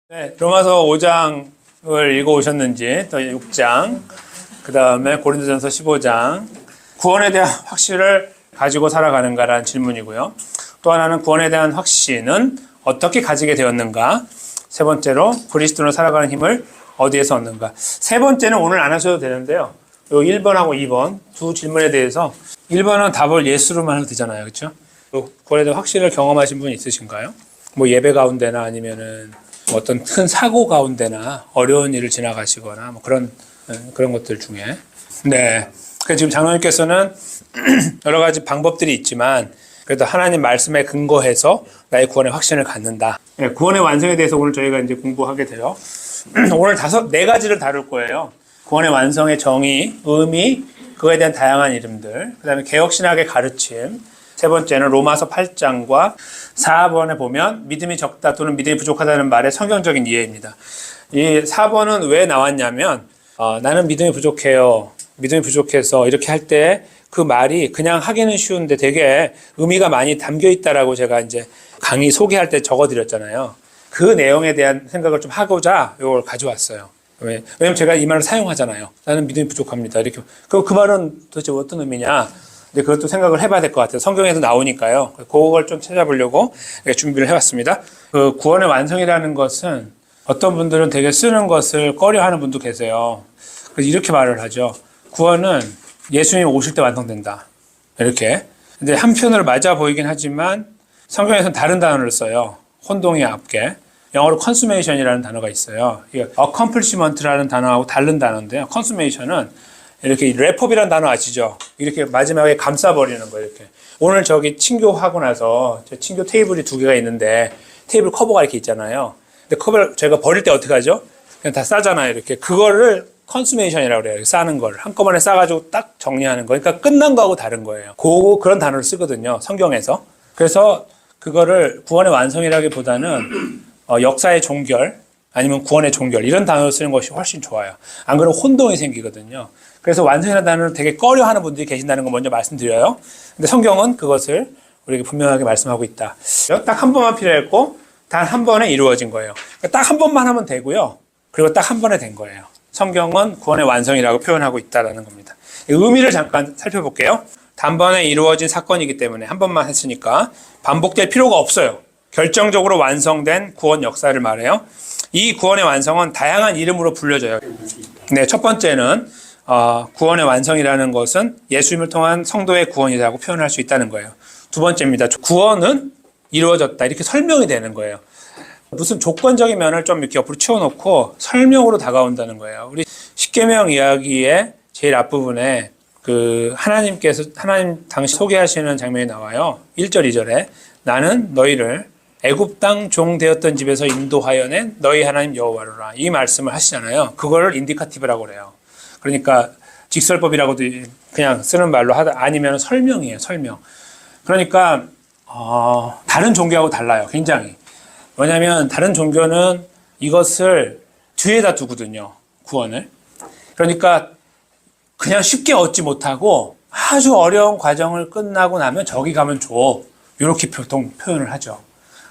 네, 로마서 5장을 읽어오셨는지, 또 6장, 그 다음에 고린도전서 15장, 구원에 대한 확신을 가지고 살아가는가라는 질문이고요. 또 하나는 구원에 대한 확신은 어떻게 가지게 되었는가? 세 번째로 그리스도로 살아가는 힘을 어디에서 얻는가? 세 번째는 오늘 안 하셔도 되는데요. 요 1번하고 2번 두 질문에 대해서 1번은 답을 예스로만 해도 되잖아요. 그렇죠? 구원에 대한 확신을 경험하신 분 있으신가요? 뭐 예배 가운데나 아니면은 어떤 큰 사고 가운데나 어려운 일을 지나가시거나 뭐 그런 것들 중에. 네. 그래서 지금 장로님께서는 여러 가지 방법들이 있지만 그래도 하나님 말씀에 근거해서 나의 구원의 확신을 갖는다. 네, 구원의 완성에 대해서 오늘 저희가 이제 공부하게 돼요. 오늘 네 가지를 다룰 거예요. 구원의 완성의 정의, 의미, 그거에 대한 다양한 이름들, 그 다음에 개혁신학의 가르침, 세 번째는 로마서 8장과 4번에 보면 믿음이 적다 또는 믿음이 부족하다는 말의 성경적인 이해입니다. 이 4번은 왜 나왔냐면 나는 믿음이 부족해요. 믿음이 부족해서 이렇게 할 때 그 말이 그냥 하기는 쉬운데 되게 의미가 많이 담겨 있다라고 제가 이제 강의 소개할 때 적어드렸잖아요. 그 내용에 대한 생각을 좀 하고자 이걸 가져왔어요. 왜냐면 제가 이 말을 사용하잖아요. 나는 믿음이 부족합니다. 이렇게. 그럼 그 말은 도대체 어떤 의미냐? 근데 그것도 생각을 해봐야 될 것 같아요. 성경에서 나오니까요. 그걸 좀 찾아보려고 준비를 해왔습니다. 그 구원의 완성이라는 것은 어떤 분들은 되게 쓰는 것을 꺼려하는 분도 계세요. 그래서 이렇게 말을 하죠. 구원은 예수님이 오실 때 완성된다. 이렇게. 근데 한편으로 맞아 보이긴 하지만 성경에서는 다른 단어를 써요. 혼동이 앞에. 영어로 consummation이라는 단어가 있어요. accomplishment라는 단어하고 다른 단어인데요. consummation은 이렇게 랩업이라는 단어 아시죠? 이렇게 마지막에 감싸버리는 거예요. 이렇게. 오늘 저기 친교하고 나서 친교 테이블이 2개가 있는데 테이블 커버가 이렇게 있잖아요. 근데 커버를 저희가 버릴 때 어떻게 하죠? 그냥 다 싸잖아요. 이렇게. 그거를 컨수메이션이라고 그래요. 싸는 걸. 한꺼번에 싸가지고 딱 정리하는 거. 그러니까 끝난 거하고 다른 거예요. 그런 단어를 쓰거든요. 성경에서. 그래서 그거를 구원의 완성이라기보다는 역사의 종결 아니면 구원의 종결 이런 단어를 쓰는 것이 훨씬 좋아요. 안 그러면 혼동이 생기거든요. 그래서 완성이라는 단어를 되게 꺼려하는 분들이 계신다는 거 먼저 말씀드려요. 근데 성경은 그것을 우리에게 분명하게 말씀하고 있다. 딱 한 번만 필요했고 단 한 번에 이루어진 거예요. 딱 한 번만 하면 되고요. 그리고 딱 한 번에 된 거예요. 성경은 구원의 완성이라고 표현하고 있다는 겁니다. 의미를 잠깐 살펴볼게요. 단번에 이루어진 사건이기 때문에 한 번만 했으니까 반복될 필요가 없어요. 결정적으로 완성된 구원 역사를 말해요. 이 구원의 완성은 다양한 이름으로 불려져요. 네, 첫 번째는 구원의 완성이라는 것은 예수님을 통한 성도의 구원이라고 표현할 수 있다는 거예요. 두 번째입니다. 구원은 이루어졌다. 이렇게 설명이 되는 거예요. 무슨 조건적인 면을 좀 이렇게 옆으로 치워놓고 설명으로 다가온다는 거예요. 우리 십계명 이야기의 제일 앞부분에 하나님 당시 소개하시는 장면이 나와요. 1절, 2절에 나는 너희를 애굽 땅 종 되었던 집에서 인도하여 낸 너희 하나님 여호와로라. 이 말씀을 하시잖아요. 그거를 인디카티브라고 그래요. 그러니까 직설법이라고도 그냥 쓰는 말로 아니면 설명이에요. 설명. 그러니까 다른 종교하고 달라요. 굉장히. 왜냐하면 다른 종교는 이것을 뒤에다 두거든요. 구원을. 그러니까 그냥 쉽게 얻지 못하고 아주 어려운 과정을 끝나고 나면 저기 가면 줘. 이렇게 보통 표현을 하죠.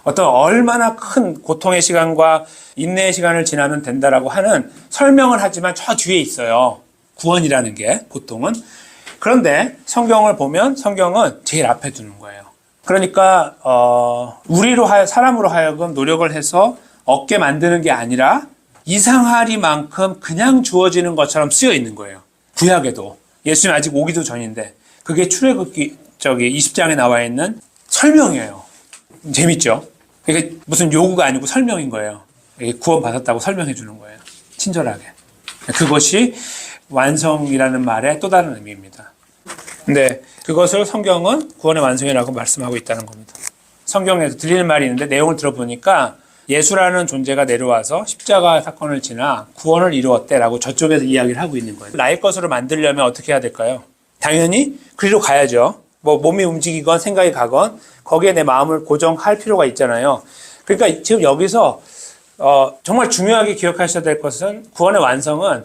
어떤 얼마나 큰 고통의 시간과 인내의 시간을 지나면 된다라고 하는 설명을 하지만 저 뒤에 있어요. 구원이라는 게 보통은. 그런데 성경을 보면 성경은 제일 앞에 두는 거예요. 그러니까 사람으로 하여금 노력을 해서 얻게 만드는 게 아니라 이상하리만큼 그냥 주어지는 것처럼 쓰여 있는 거예요. 구약에도. 예수님 아직 오기도 전인데 그게 출애굽기 20장에 나와 있는 설명이에요. 재밌죠? 이게 무슨 요구가 아니고 설명인 거예요. 구원 받았다고 설명해 주는 거예요. 친절하게. 그것이 완성이라는 말의 또 다른 의미입니다. 근데 그것을 성경은 구원의 완성이라고 말씀하고 있다는 겁니다. 성경에서 들리는 말이 있는데 내용을 들어보니까 예수라는 존재가 내려와서 십자가 사건을 지나 구원을 이루었대라고 저쪽에서 이야기를 하고 있는 거예요. 나의 것으로 만들려면 어떻게 해야 될까요? 당연히 그리로 가야죠. 몸이 움직이건 생각이 가건 거기에 내 마음을 고정할 필요가 있잖아요. 그러니까 지금 여기서 정말 중요하게 기억하셔야 될 것은 구원의 완성은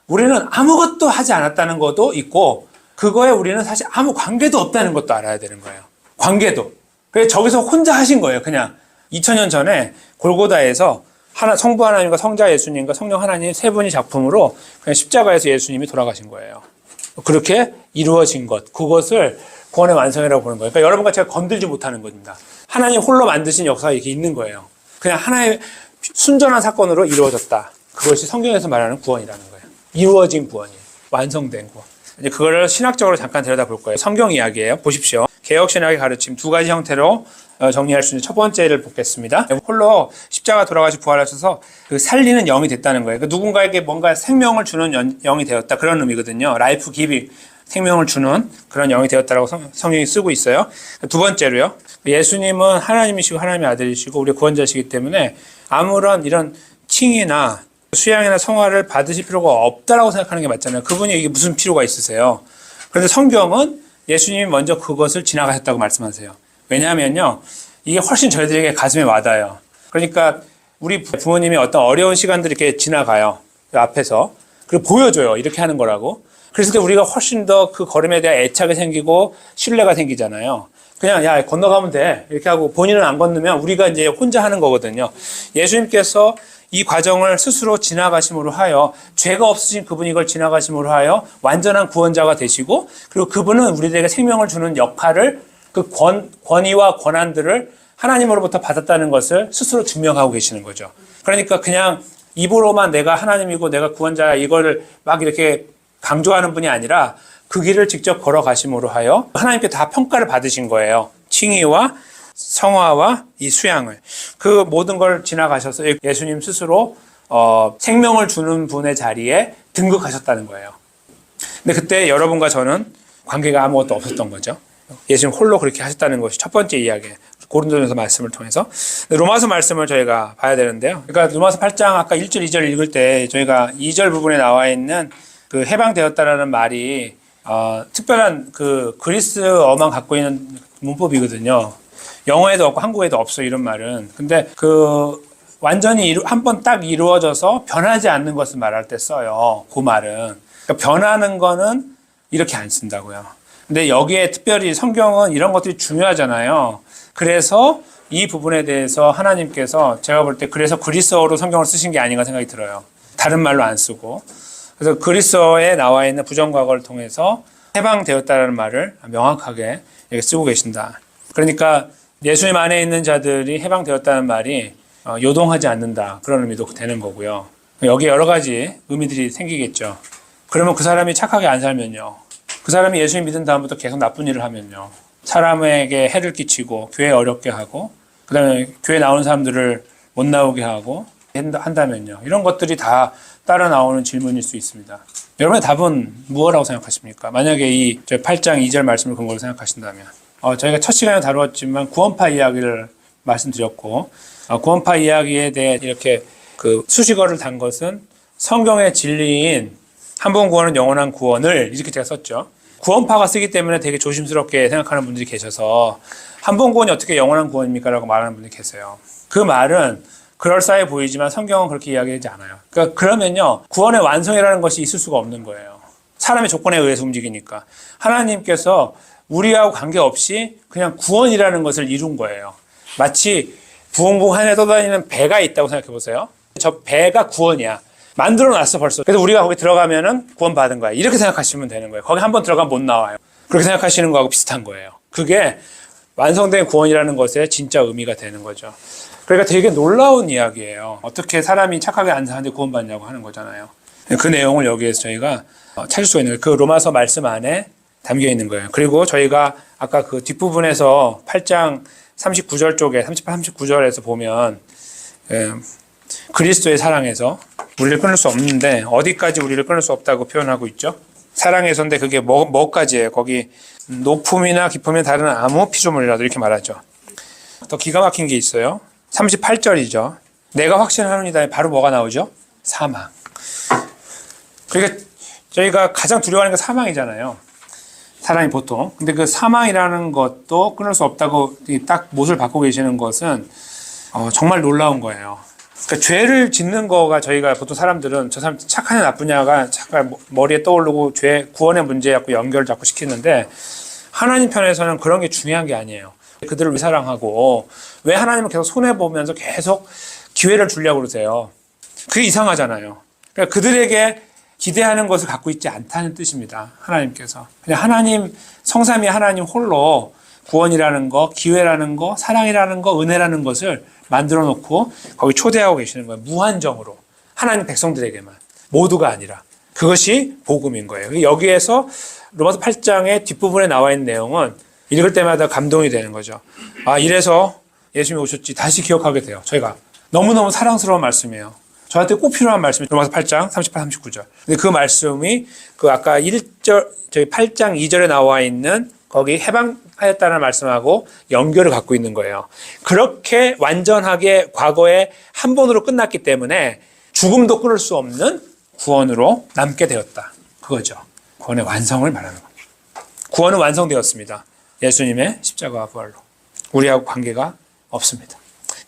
우리는 아무것도 하지 않았다는 것도 있고 그거에 우리는 사실 아무 관계도 없다는 것도 알아야 되는 거예요. 관계도. 그래서 저기서 혼자 하신 거예요. 그냥 2000년 전에 골고다에서 성부 하나님과 성자 예수님과 성령 하나님 세 분이 작품으로 그냥 십자가에서 예수님이 돌아가신 거예요. 그렇게 이루어진 것, 그것을 구원의 완성이라고 보는 거예요. 그러니까 여러분과 제가 건들지 못하는 겁니다. 하나님 홀로 만드신 역사가 이렇게 있는 거예요. 그냥 하나의 순전한 사건으로 이루어졌다. 그것이 성경에서 말하는 구원이라는 거예요. 이루어진 구원이에요. 완성된 구원. 이제 그거를 신학적으로 잠깐 들여다볼 거예요. 성경 이야기예요. 보십시오. 개혁신학의 가르침 두 가지 형태로 정리할 수 있는 첫 번째를 보겠습니다. 홀로 십자가 돌아가시고 부활하셔서 그 살리는 영이 됐다는 거예요. 그 누군가에게 뭔가 생명을 주는 영이 되었다. 그런 의미거든요. 라이프 기빙, 생명을 주는 그런 영이 되었다라고 성경이 쓰고 있어요. 두 번째로요. 예수님은 하나님이시고 하나님의 아들이시고 우리 구원자시기 때문에 아무런 이런 칭이나 수양이나 성화를 받으실 필요가 없다라고 생각하는 게 맞잖아요. 그분이 이게 무슨 필요가 있으세요? 그런데 성경은 예수님이 먼저 그것을 지나가셨다고 말씀하세요. 왜냐하면요, 이게 훨씬 저희들에게 가슴에 와닿아요. 그러니까 우리 부모님이 어떤 어려운 시간들이 이렇게 지나가요. 그 앞에서. 그리고 보여줘요. 이렇게 하는 거라고. 그래서 우리가 훨씬 더 그 걸음에 대한 애착이 생기고 신뢰가 생기잖아요. 그냥 야 건너가면 돼 이렇게 하고 본인은 안 건너면 우리가 이제 혼자 하는 거거든요. 예수님께서 이 과정을 스스로 지나가심으로 하여 죄가 없으신 그분이 이걸 지나가심으로 하여 완전한 구원자가 되시고 그리고 그분은 우리들에게 생명을 주는 역할을 그 권위와 권한들을 하나님으로부터 받았다는 것을 스스로 증명하고 계시는 거죠. 그러니까 그냥 입으로만 내가 하나님이고 내가 구원자야 이거를 막 이렇게 강조하는 분이 아니라 그 길을 직접 걸어가심으로 하여 하나님께 다 평가를 받으신 거예요. 칭의와 성화와 이 수양을. 그 모든 걸 지나가셔서 예수님 스스로 생명을 주는 분의 자리에 등극하셨다는 거예요. 근데 그때 여러분과 저는 관계가 아무것도 없었던 거죠. 예수님 홀로 그렇게 하셨다는 것이 첫 번째 이야기예요. 고린도전서 말씀을 통해서. 로마서 말씀을 저희가 봐야 되는데요. 그러니까 로마서 8장 아까 1절, 2절 읽을 때 저희가 2절 부분에 나와 있는 그 해방되었다라는 말이 특별한 그 그리스어만 갖고 있는 문법이거든요. 영어에도 없고 한국에도 없어 이런 말은. 근데 그 완전히 한 번 딱 이루어져서 변하지 않는 것을 말할 때 써요. 그 말은. 그러니까 변하는 거는 이렇게 안 쓴다고요. 근데 여기에 특별히 성경은 이런 것들이 중요하잖아요. 그래서 이 부분에 대해서 하나님께서 제가 볼 때 그래서 그리스어로 성경을 쓰신 게 아닌가 생각이 들어요. 다른 말로 안 쓰고. 그래서 그리스어에 나와 있는 부정과거를 통해서 해방되었다는 말을 명확하게 쓰고 계신다. 그러니까 예수님 안에 있는 자들이 해방되었다는 말이 요동하지 않는다. 그런 의미도 되는 거고요. 여기에 여러 가지 의미들이 생기겠죠. 그러면 그 사람이 착하게 안 살면요. 그 사람이 예수님 믿은 다음부터 계속 나쁜 일을 하면요. 사람에게 해를 끼치고 교회 어렵게 하고 그 다음에 교회 나오는 사람들을 못 나오게 하고 한다면요. 이런 것들이 다 따라 나오는 질문일 수 있습니다. 여러분의 답은 무엇이라고 생각하십니까? 만약에 이 8장 2절 말씀을 근거로 생각하신다면 저희가 첫 시간에 다루었지만 구원파 이야기를 말씀드렸고 구원파 이야기에 대해 이렇게 그 수식어를 단 것은 성경의 진리인 한 번 구원은 영원한 구원을 이렇게 제가 썼죠. 구원파가 쓰기 때문에 되게 조심스럽게 생각하는 분들이 계셔서 한 번 구원이 어떻게 영원한 구원입니까? 라고 말하는 분들이 계세요. 그 말은 그럴싸해 보이지만 성경은 그렇게 이야기하지 않아요. 그러니까 그러면요 구원의 완성이라는 것이 있을 수가 없는 거예요. 사람의 조건에 의해서 움직이니까. 하나님께서 우리하고 관계없이 그냥 구원이라는 것을 이룬 거예요. 마치 부흥부 하늘에 떠다니는 배가 있다고 생각해 보세요. 저 배가 구원이야. 만들어 놨어 벌써. 그래서 우리가 거기 들어가면은 구원 받은 거야. 이렇게 생각하시면 되는 거예요. 거기 한번 들어가면 못 나와요. 그렇게 생각하시는 거하고 비슷한 거예요. 그게 완성된 구원이라는 것의 진짜 의미가 되는 거죠. 그러니까 되게 놀라운 이야기예요. 어떻게 사람이 착하게 안 사는데 구원받냐고 하는 거잖아요. 그 내용을 여기에서 저희가 찾을 수가 있는 거예요. 그 로마서 말씀 안에 담겨 있는 거예요. 그리고 저희가 아까 그 뒷부분에서 8장 39절 쪽에 38, 39절에서 보면 그리스도의 사랑에서 우리를 끊을 수 없는데 어디까지 우리를 끊을 수 없다고 표현하고 있죠. 사랑에서인데 그게 뭐까지예요. 거기 높음이나 깊음이 다른 아무 피조물이라도 이렇게 말하죠. 더 기가 막힌 게 있어요. 38절이죠. 내가 확신하노니다에 바로 뭐가 나오죠? 사망. 그러니까 저희가 가장 두려워하는 게 사망이잖아요. 사람이 보통. 근데 그 사망이라는 것도 끊을 수 없다고 딱 못을 받고 계시는 것은 정말 놀라운 거예요. 그러니까 죄를 짓는 거가 저희가 보통 사람들은 저 사람 착하냐 나쁘냐가 잠깐 머리에 떠오르고 죄 구원의 문제에 자꾸 연결을 자꾸 시키는데 하나님 편에서는 그런 게 중요한 게 아니에요. 그들을 왜 사랑하고 왜 하나님을 계속 손해보면서 계속 기회를 주려고 그러세요. 그게 이상하잖아요. 그러니까 그들에게 기대하는 것을 갖고 있지 않다는 뜻입니다. 하나님께서. 그냥 하나님, 성삼위 하나님 홀로 구원이라는 거, 기회라는 거, 사랑이라는 거, 은혜라는 것을 만들어 놓고 거기 초대하고 계시는 거예요. 무한정으로. 하나님 백성들에게만. 모두가 아니라. 그것이 복음인 거예요. 여기에서 로마서 8장의 뒷부분에 나와 있는 내용은 읽을 때마다 감동이 되는 거죠. 아, 이래서 예수님이 오셨지. 다시 기억하게 돼요. 저희가. 너무너무 사랑스러운 말씀이에요. 저한테 꼭 필요한 말씀이 로마서 8장 38, 39절. 근데 그 말씀이 그 아까 1절, 저희 8장 2절에 나와 있는 거기 해방하였다는 말씀하고 연결을 갖고 있는 거예요. 그렇게 완전하게 과거에 한 번으로 끝났기 때문에 죽음도 끊을 수 없는 구원으로 남게 되었다. 그거죠. 구원의 완성을 말하는 겁니다. 구원은 완성되었습니다. 예수님의 십자가와 부활로. 우리하고 관계가 없습니다.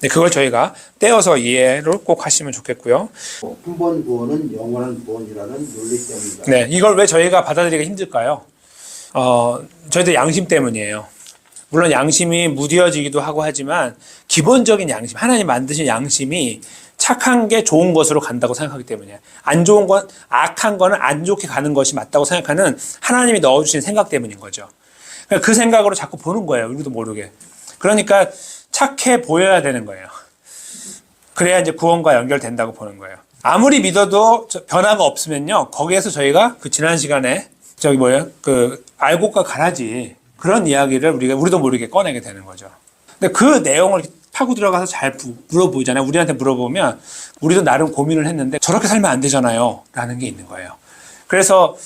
네, 그걸 저희가 떼어서 이해를 꼭 하시면 좋겠고요. 한 번 구원은 영원한 구원이라는 논리 때문입니다. 네, 이걸 왜 저희가 받아들이기가 힘들까요? 저희들 양심 때문이에요. 물론 양심이 무뎌지기도 하고 하지만 기본적인 양심, 하나님 만드신 양심이 착한 게 좋은 것으로 간다고 생각하기 때문이에요. 안 좋은 건, 악한 거는 안 좋게 가는 것이 맞다고 생각하는 하나님이 넣어주신 생각 때문인 거죠. 그 생각으로 자꾸 보는 거예요. 우리도 모르게. 그러니까 착해 보여야 되는 거예요. 그래야 이제 구원과 연결된다고 보는 거예요. 아무리 믿어도 변화가 없으면요. 거기에서 저희가 그 지난 시간에 알곡과 가라지 그런 이야기를 우리도 모르게 꺼내게 되는 거죠. 근데 그 내용을 파고 들어가서 잘 물어보잖아요. 우리한테 물어보면 우리도 나름 고민을 했는데 저렇게 살면 안 되잖아요. 라는 게 있는 거예요. 그래서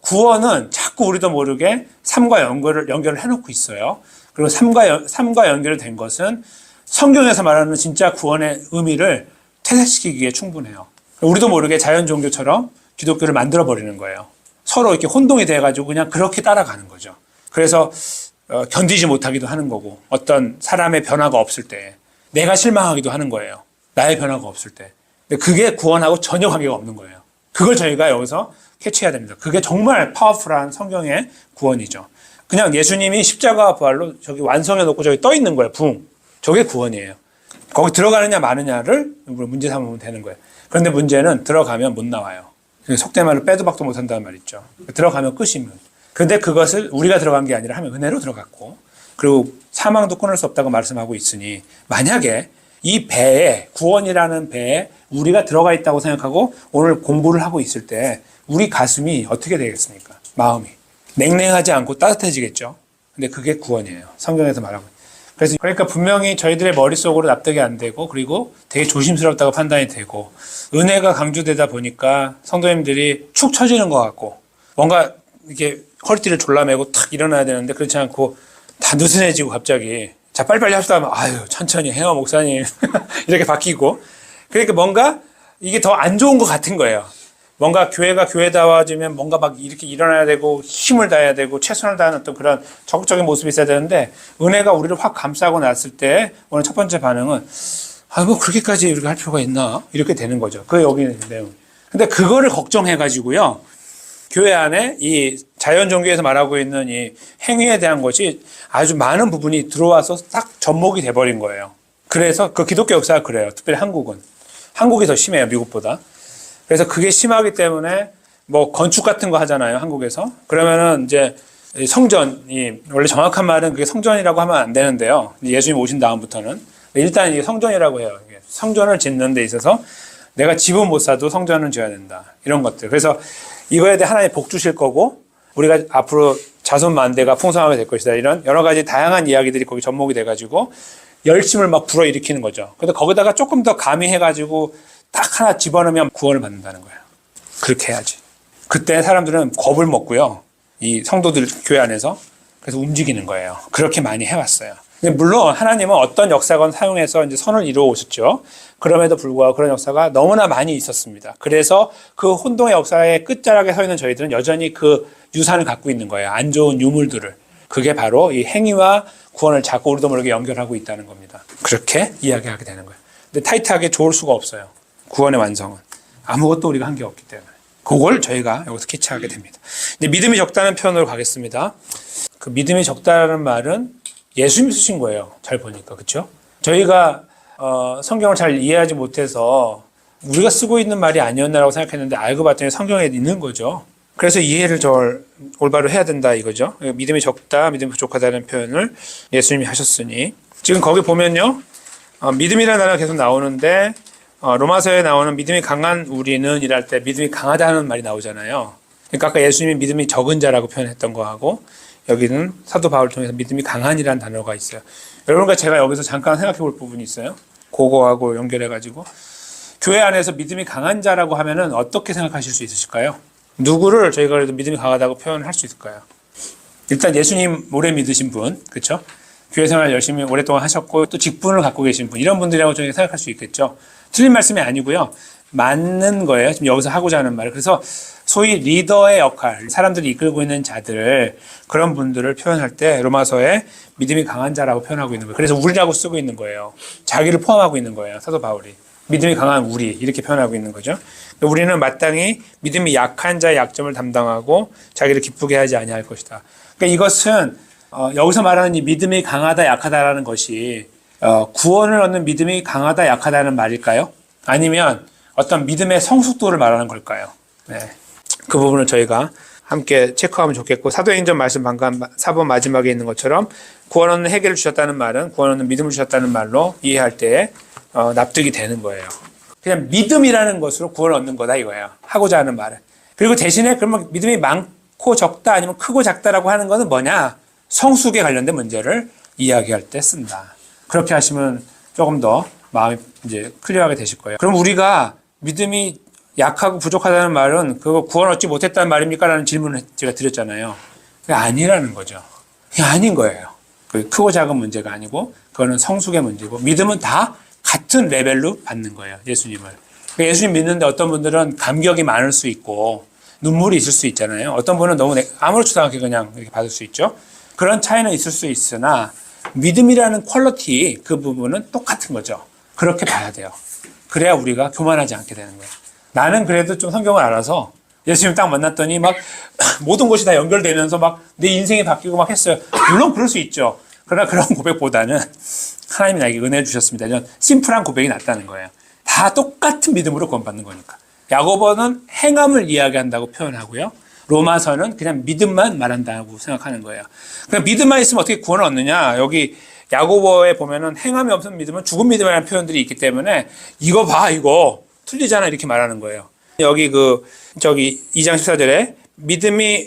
구원은 자꾸 우리도 모르게 삶과 연결을 해놓고 있어요. 그리고 삶과 연결된 것은 성경에서 말하는 진짜 구원의 의미를 퇴색시키기에 충분해요. 우리도 모르게 자연 종교처럼 기독교를 만들어버리는 거예요. 서로 이렇게 혼동이 돼가지고 그냥 그렇게 따라가는 거죠. 그래서 견디지 못하기도 하는 거고 어떤 사람의 변화가 없을 때 내가 실망하기도 하는 거예요. 나의 변화가 없을 때. 근데 그게 구원하고 전혀 관계가 없는 거예요. 그걸 저희가 여기서 캐치해야 됩니다. 그게 정말 파워풀한 성경의 구원이죠. 그냥 예수님이 십자가 부활로 저기 완성해 놓고 저기 떠 있는 거예요. 붕. 저게 구원이에요. 거기 들어가느냐 마느냐를 문제 삼으면 되는 거예요. 그런데 문제는 들어가면 못 나와요. 속된 말로 빼도 박도 못 한다는 말 있죠. 들어가면 끝이면. 그런데 그것을 우리가 들어간 게 아니라 하면 은혜로 들어갔고 그리고 사망도 끊을 수 없다고 말씀하고 있으니 만약에 이 배에 구원이라는 배에 우리가 들어가 있다고 생각하고 오늘 공부를 하고 있을 때 우리 가슴이 어떻게 되겠습니까? 마음이. 냉랭하지 않고 따뜻해지겠죠. 근데 그게 구원이에요. 성경에서 말하고. 그러니까 분명히 저희들의 머릿속으로 납득이 안 되고 그리고 되게 조심스럽다고 판단이 되고 은혜가 강조되다 보니까 성도님들이 축 처지는 것 같고 뭔가 이렇게 허리띠를 졸라매고 탁 일어나야 되는데 그렇지 않고 다 느슨해지고 갑자기 자 빨리빨리 합시다 하면 아유 천천히 해요 목사님 이렇게 바뀌고 그러니까 뭔가 이게 더 안 좋은 것 같은 거예요. 뭔가 교회가 교회다워지면 뭔가 막 이렇게 일어나야 되고 힘을 다해야 되고 최선을 다하는 어떤 그런 적극적인 모습이 있어야 되는데 은혜가 우리를 확 감싸고 났을 때 오늘 첫 번째 반응은 뭐 그렇게까지 이렇게 할 필요가 있나 이렇게 되는 거죠. 그게 여기 있는 내용. 근데 그거를 걱정해 가지고요. 교회 안에 이 자연 종교에서 말하고 있는 이 행위에 대한 것이 아주 많은 부분이 들어와서 딱 접목이 돼버린 거예요. 그래서 그 기독교 역사가 그래요. 특별히 한국이 더 심해요. 미국보다. 그래서 그게 심하기 때문에 뭐 건축 같은 거 하잖아요. 한국에서. 그러면은 이제 성전이 원래 정확한 말은 그게 성전이라고 하면 안 되는데요. 예수님 오신 다음부터는 일단 이게 성전이라고 해요. 성전을 짓는 데 있어서 내가 집은 못 사도 성전은 지어야 된다. 이런 것들. 그래서 이거에 대해 하나님 복 주실 거고 우리가 앞으로 자손 만대가 풍성하게 될 것이다. 이런 여러 가지 다양한 이야기들이 거기 접목이 돼가지고 열심을 막 불어일으키는 거죠. 근데 거기다가 조금 더 가미해가지고 딱 하나 집어넣으면 구원을 받는다는 거예요. 그렇게 해야지. 그때 사람들은 겁을 먹고요. 이 성도들 교회 안에서. 그래서 움직이는 거예요. 그렇게 많이 해왔어요. 근데 물론 하나님은 어떤 역사건 사용해서 이제 선을 이루어 오셨죠. 그럼에도 불구하고 그런 역사가 너무나 많이 있었습니다. 그래서 그 혼동의 역사의 끝자락에 서 있는 저희들은 여전히 그 유산을 갖고 있는 거예요. 안 좋은 유물들을. 그게 바로 이 행위와 구원을 자꾸 우리도 모르게 연결하고 있다는 겁니다. 그렇게 이야기하게 되는 거예요. 근데 타이트하게 좋을 수가 없어요. 구원의 완성은. 아무것도 우리가 한 게 없기 때문에. 그걸 저희가 여기서 캐치하게 됩니다. 근데 믿음이 적다는 표현으로 가겠습니다. 그 믿음이 적다라는 말은 예수님이 쓰신 거예요. 잘 보니까. 그렇죠? 저희가 성경을 잘 이해하지 못해서 우리가 쓰고 있는 말이 아니었나라고 생각했는데 알고 봤더니 성경에 있는 거죠. 그래서 이해를 올바로 해야 된다 이거죠. 믿음이 적다, 믿음이 부족하다는 표현을 예수님이 하셨으니 지금 거기 보면요. 믿음이라는 단어가 계속 나오는데 로마서에 나오는 믿음이 강한 우리는 일할 때 믿음이 강하다는 말이 나오잖아요. 그러니까 아까 예수님이 믿음이 적은 자라고 표현했던 거하고 여기는 사도 바울을 통해서 믿음이 강한이라는 단어가 있어요. 여러분과 제가 여기서 잠깐 생각해 볼 부분이 있어요. 그거하고 연결해 가지고 교회 안에서 믿음이 강한 자라고 하면은 어떻게 생각하실 수 있으실까요? 누구를 저희가 그래도 믿음이 강하다고 표현할 수 있을까요? 일단 예수님 오래 믿으신 분, 그렇죠? 교회 생활 열심히 오랫동안 하셨고 또 직분을 갖고 계신 분, 이런 분들이라고 저희가 생각할 수 있겠죠. 틀린 말씀이 아니고요. 맞는 거예요. 지금 여기서 하고자 하는 말을. 그래서 소위 리더의 역할, 사람들이 이끌고 있는 자들, 그런 분들을 표현할 때 로마서에 믿음이 강한 자라고 표현하고 있는 거예요. 그래서 우리라고 쓰고 있는 거예요. 자기를 포함하고 있는 거예요. 사도 바울이. 믿음이 강한 우리, 이렇게 표현하고 있는 거죠. 우리는 마땅히 믿음이 약한 자의 약점을 담당하고 자기를 기쁘게 하지 아니할 것이다. 그러니까 이것은 여기서 말하는 이 믿음이 강하다, 약하다라는 것이 구원을 얻는 믿음이 강하다, 약하다는 말일까요? 아니면 어떤 믿음의 성숙도를 말하는 걸까요? 네. 그 부분을 저희가 함께 체크하면 좋겠고, 사도행전 말씀 방금 4번 마지막에 있는 것처럼 구원 얻는 회개를 주셨다는 말은 구원 얻는 믿음을 주셨다는 말로 이해할 때 납득이 되는 거예요. 그냥 믿음이라는 것으로 구원을 얻는 거다 이거예요. 하고자 하는 말은. 그리고 대신에 그러면 믿음이 많고 적다 아니면 크고 작다라고 하는 것은 뭐냐? 성숙에 관련된 문제를 이야기할 때 쓴다. 그렇게 하시면 조금 더 마음이 이제 클리어하게 되실 거예요. 그럼 우리가 믿음이 약하고 부족하다는 말은 그거 구원 얻지 못했다는 말입니까? 라는 질문을 제가 드렸잖아요. 그게 아니라는 거죠. 그게 아닌 거예요. 그 크고 작은 문제가 아니고 그거는 성숙의 문제고 믿음은 다 같은 레벨로 받는 거예요. 예수님을. 그러니까 예수님 믿는데 어떤 분들은 감격이 많을 수 있고 눈물이 있을 수 있잖아요. 어떤 분은 너무 아무렇지도 않게 그냥 이렇게 받을 수 있죠. 그런 차이는 있을 수 있으나 믿음이라는 퀄리티 그 부분은 똑같은 거죠. 그렇게 봐야 돼요. 그래야 우리가 교만하지 않게 되는 거예요. 나는 그래도 좀 성경을 알아서 예수님 딱 만났더니 막 모든 것이 다 연결되면서 막 내 인생이 바뀌고 막 했어요. 물론 그럴 수 있죠. 그러나 그런 고백보다는 하나님이 나에게 은혜 주셨습니다. 이런 심플한 고백이 낫다는 거예요. 다 똑같은 믿음으로 구원받는 거니까. 야고보는 행함을 이야기한다고 표현하고요. 로마서는 그냥 믿음만 말한다고 생각하는 거예요. 그냥 믿음만 있으면 어떻게 구원을 얻느냐. 여기 야고보에 보면은 행함이 없는 믿음은 죽은 믿음이라는 표현들이 있기 때문에 이거 봐 이거 틀리잖아 이렇게 말하는 거예요. 여기 2장 14절에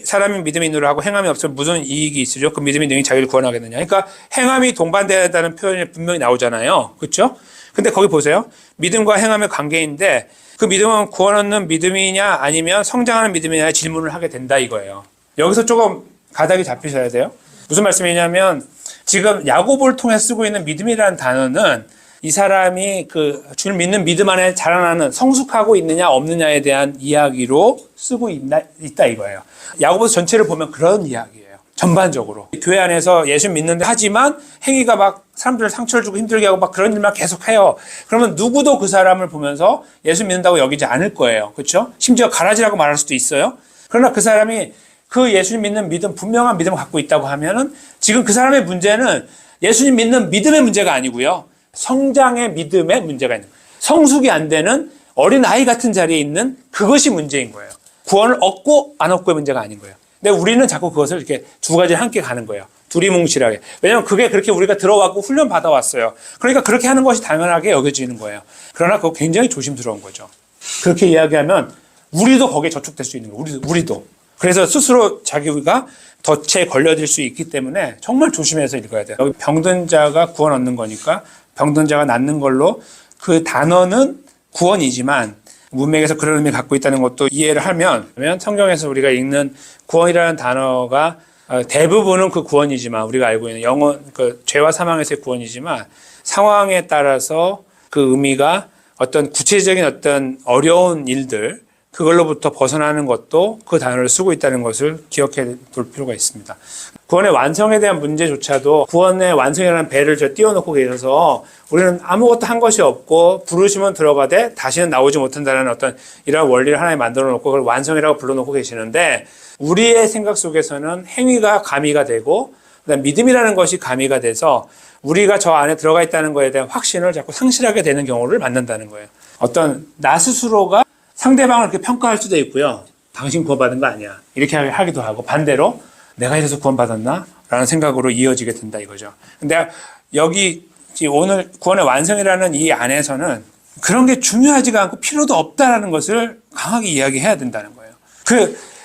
사람이 믿음이 있느라 하고 행함이 없으면 무슨 이익이 있으죠? 그 믿음이 능히 자기를 구원하겠느냐. 그러니까 행함이 동반되다는 표현이 분명히 나오잖아요. 그렇죠? 근데 거기 보세요. 믿음과 행함의 관계인데 그 믿음은 구원 얻는 믿음이냐 아니면 성장하는 믿음이냐 질문을 하게 된다 이거예요. 여기서 조금 가닥이 잡히셔야 돼요. 무슨 말씀이냐면 지금 야고보를 통해 쓰고 있는 믿음이라는 단어는 이 사람이 그 주를 믿는 믿음 안에 자라나는 성숙하고 있느냐 없느냐에 대한 이야기로 쓰고 있다 이거예요. 야고보서 전체를 보면 그런 이야기예요. 전반적으로. 교회 안에서 예수 믿는데 하지만 행위가 막 사람들을 상처를 주고 힘들게 하고 막 그런 일만 계속 해요. 그러면 누구도 그 사람을 보면서 예수 믿는다고 여기지 않을 거예요. 그렇죠? 심지어 가라지라고 말할 수도 있어요. 그러나 그 사람이 그 예수님 믿는 믿음, 분명한 믿음을 갖고 있다고 하면은 지금 그 사람의 문제는 예수님 믿는 믿음의 문제가 아니고요. 성장의 믿음의 문제가 있는 거예요. 성숙이 안 되는 어린 아이 같은 자리에 있는 그것이 문제인 거예요. 구원을 얻고 안 얻고의 문제가 아닌 거예요. 근데 우리는 자꾸 그것을 이렇게 두 가지를 함께 가는 거예요. 두리뭉실하게. 왜냐하면 그게 그렇게 우리가 들어왔고 훈련 받아왔어요. 그러니까 그렇게 하는 것이 당연하게 여겨지는 거예요. 그러나 그거 굉장히 조심스러운 거죠. 그렇게 이야기하면 우리도 거기에 저촉될 수 있는 거예요. 우리도. 그래서 스스로 자기가 덫에 걸려들 수 있기 때문에 정말 조심해서 읽어야 돼요. 여기 병든 자가 구원 얻는 거니까 병든 자가 낫는 걸로 그 단어는 구원이지만 문맥에서 그런 의미를 갖고 있다는 것도 이해를 하면 성경에서 우리가 읽는 구원이라는 단어가 대부분은 그 구원이지만 우리가 알고 있는 그 죄와 사망에서의 구원이지만 상황에 따라서 그 의미가 어떤 구체적인 어떤 어려운 일들 그걸로부터 벗어나는 것도 그 단어를 쓰고 있다는 것을 기억해 둘 필요가 있습니다. 구원의 완성에 대한 문제조차도 구원의 완성이라는 배를 띄워놓고 계셔서 우리는 아무것도 한 것이 없고 부르시면 들어가되 다시는 나오지 못한다는 어떤 이런 원리를 하나에 만들어 놓고 그걸 완성이라고 불러놓고 계시는데 우리의 생각 속에서는 행위가 가미가 되고 그다음 믿음이라는 것이 가미가 돼서 우리가 저 안에 들어가 있다는 거에 대한 확신을 자꾸 상실하게 되는 경우를 만난다는 거예요. 어떤 나 스스로가 상대방을 그렇게 평가할 수도 있고요. 당신 구원받은 거 아니야. 이렇게 하기도 하고 반대로 내가 이래서 구원받았나? 라는 생각으로 이어지게 된다 이거죠. 근데 여기 오늘 구원의 완성이라는 이 안에서는 그런 게 중요하지가 않고 필요도 없다라는 것을 강하게 이야기해야 된다는 거예요.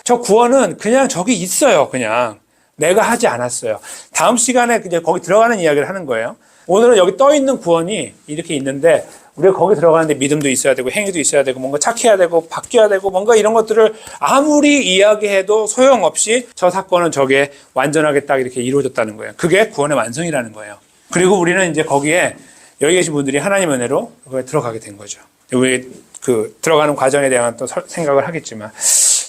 저 구원은 그냥 저기 있어요. 그냥 내가 하지 않았어요. 다음 시간에 이제 거기 들어가는 이야기를 하는 거예요. 오늘은 여기 떠 있는 구원이 이렇게 있는데 우리가 거기 들어가는데 믿음도 있어야 되고 행위도 있어야 되고 뭔가 착해야 되고 바뀌어야 되고 뭔가 이런 것들을 아무리 이야기해도 소용없이 저 사건은 저게 완전하게 딱 이렇게 이루어졌다는 거예요. 그게 구원의 완성이라는 거예요. 그리고 우리는 이제 거기에 여기 계신 분들이 하나님 은혜로 거기에 들어가게 된 거죠. 우리 들어가는 과정에 대한 또 생각을 하겠지만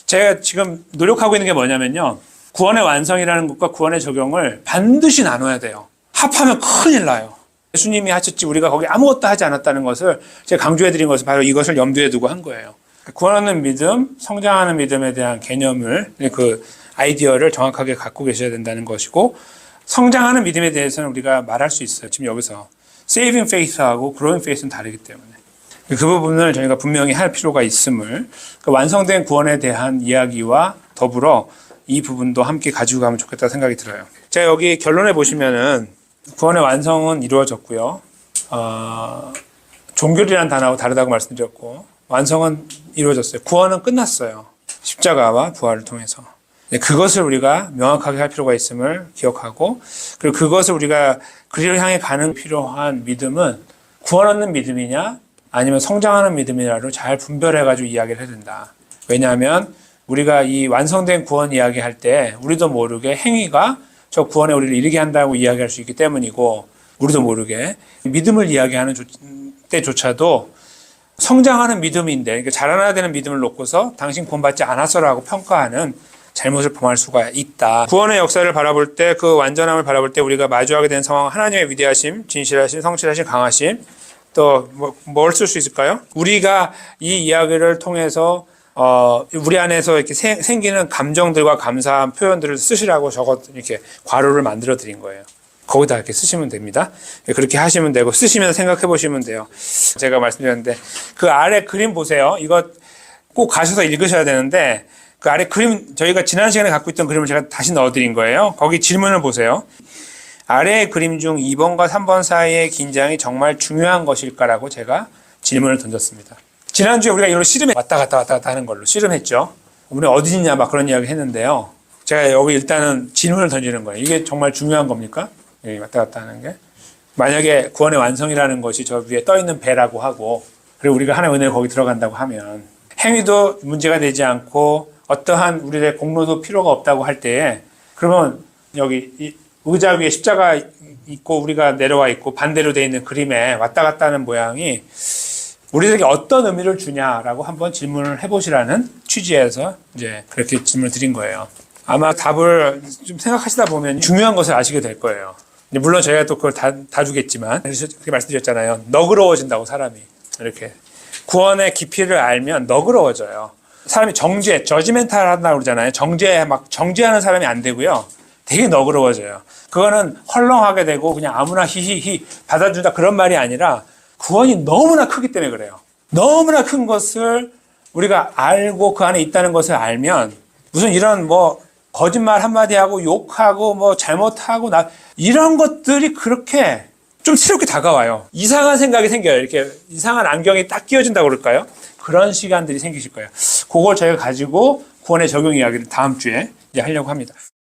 제가 지금 노력하고 있는 게 뭐냐면요. 구원의 완성이라는 것과 구원의 적용을 반드시 나눠야 돼요. 합하면 큰일 나요. 예수님이 하셨지 우리가 거기 아무것도 하지 않았다는 것을 제가 강조해드린 것은 바로 이것을 염두에 두고 한 거예요. 구원하는 믿음, 성장하는 믿음에 대한 개념을 그 아이디어를 정확하게 갖고 계셔야 된다는 것이고 성장하는 믿음에 대해서는 우리가 말할 수 있어요. 지금 여기서 saving faith하고 growing faith는 다르기 때문에 그 부분을 저희가 분명히 할 필요가 있음을 그 완성된 구원에 대한 이야기와 더불어 이 부분도 함께 가지고 가면 좋겠다 생각이 들어요. 제가 여기 결론에 보시면은 구원의 완성은 이루어졌고요. 종결이라는 단어하고 다르다고 말씀드렸고 완성은 이루어졌어요. 구원은 끝났어요. 십자가와 부활을 통해서. 그것을 우리가 명확하게 할 필요가 있음을 기억하고 그리고 그것을 우리가 그리를 향해 가는 필요한 믿음은 구원 얻는 믿음이냐 아니면 성장하는 믿음이냐로 잘 분별해가지고 이야기를 해야 된다. 왜냐하면 우리가 이 완성된 구원 이야기할 때 우리도 모르게 행위가 저 구원에 우리를 이르게 한다고 이야기할 수 있기 때문이고 우리도 모르게 믿음을 이야기하는 때조차도 성장하는 믿음인데 그러니까 자라나야 되는 믿음을 놓고서 당신 구원받지 않았어라고 평가하는 잘못을 범할 수가 있다. 구원의 역사를 바라볼 때 그 완전함을 바라볼 때 우리가 마주하게 된 상황 하나님의 위대하심, 진실하심, 성실하심, 강하심 또 뭘 쓸 수 있을까요? 우리가 이 이야기를 통해서 우리 안에서 이렇게 생기는 감정들과 감사한 표현들을 쓰시라고 이렇게 괄호를 만들어 드린 거예요. 거기다 이렇게 쓰시면 됩니다. 그렇게 하시면 되고 쓰시면서 생각해 보시면 돼요. 제가 말씀드렸는데 그 아래 그림 보세요. 이거 꼭 가셔서 읽으셔야 되는데 그 아래 그림 저희가 지난 시간에 갖고 있던 그림을 제가 다시 넣어 드린 거예요. 거기 질문을 보세요. 아래의 그림 중 2번과 3번 사이의 긴장이 정말 중요한 것일까라고 제가 질문을 던졌습니다. 지난주에 우리가 이걸 씨름에 왔다 갔다 하는 걸로 씨름했죠. 우리 어디 있냐 막 그런 이야기 했는데요. 제가 여기 일단은 질문을 던지는 거예요. 이게 정말 중요한 겁니까? 왔다 갔다 하는 게. 만약에 구원의 완성이라는 것이 저 위에 떠 있는 배라고 하고 그리고 우리가 하나의 은혜로 거기 들어간다고 하면 행위도 문제가 되지 않고 어떠한 우리의 공로도 필요가 없다고 할 때에 그러면 여기 이 의자 위에 십자가 있고 우리가 내려와 있고 반대로 되어 있는 그림에 왔다 갔다 하는 모양이 우리에게 어떤 의미를 주냐라고 한번 질문을 해보시라는 취지에서 이제 그렇게 질문을 드린 거예요. 아마 답을 좀 생각하시다 보면 중요한 것을 아시게 될 거예요. 물론 저희가 또 그걸 다 주겠지만 그렇게 말씀드렸잖아요. 너그러워진다고 사람이 이렇게 구원의 깊이를 알면 너그러워져요. 사람이 저지멘탈 한다고 그러잖아요. 정죄하는 사람이 안 되고요. 되게 너그러워져요. 그거는 헐렁하게 되고 그냥 아무나 히히히 받아준다 그런 말이 아니라 구원이 너무나 크기 때문에 그래요. 너무나 큰 것을 우리가 알고 그 안에 있다는 것을 알면 무슨 이런 거짓말 한마디 하고 욕하고 잘못하고 이런 것들이 그렇게 좀 새롭게 다가와요. 이상한 생각이 생겨요. 이렇게 이상한 안경이 딱 끼워진다고 그럴까요? 그런 시간들이 생기실 거예요. 그걸 저희가 가지고 구원의 적용 이야기를 다음 주에 이제 하려고 합니다.